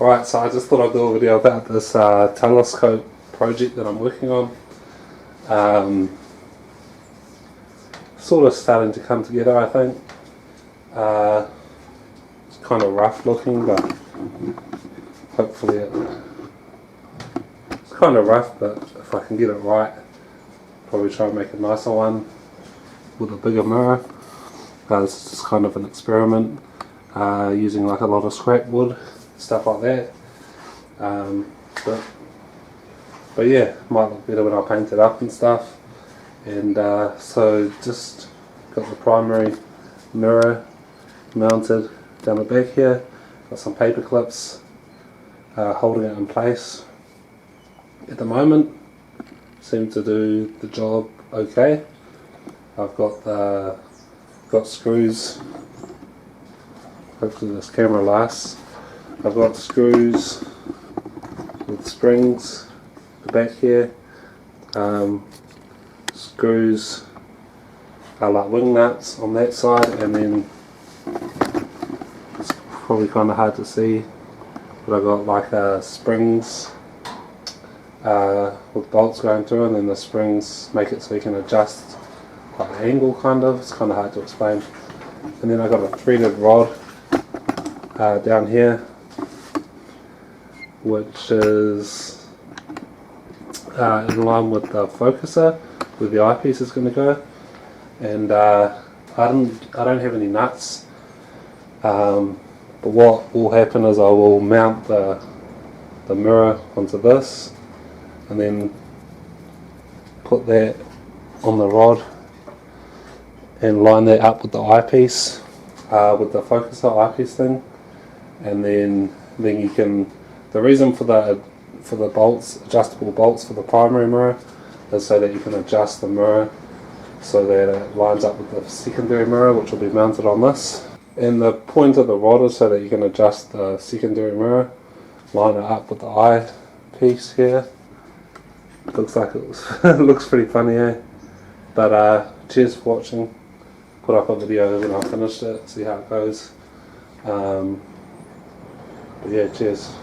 Right, so I just thought I'd do a video about this telescope project that I'm working on. Sort of starting to come together, I think. It's kind of rough looking, but hopefully it's kind of rough, but if I can get it right, probably try and make a nicer one with a bigger mirror. This is just kind of an experiment, using like a lot of scrap wood, stuff like that. But yeah, might look better when I paint it up and stuff. And so just got the primary mirror mounted down the back here. Got some paper clips holding it in place. At the moment, seem to do the job okay. I've got screws. Hopefully this camera lasts. I've got screws with springs at the back here. Screws are like wing nuts on that side, and then it's probably kind of hard to see, but I've got like springs with bolts going through, and then the springs make it so you can adjust like the angle kind of. It's kind of hard to explain. And then I've got a threaded rod down here, which is in line with the focuser where the eyepiece is going to go. And I don't have any nuts, but what will happen is I will mount the mirror onto this and then put that on the rod and line that up with the eyepiece, with the focuser eyepiece thing. And then you can, the reason for the bolts, adjustable bolts for the primary mirror, is so that you can adjust the mirror so that it lines up with the secondary mirror, which will be mounted on this. And the point of the rod is so that you can adjust the secondary mirror, line it up with the eyepiece here. Looks like it looks pretty funny, eh? But cheers for watching. Put up a video when I finished it, see how it goes. But yeah, cheers.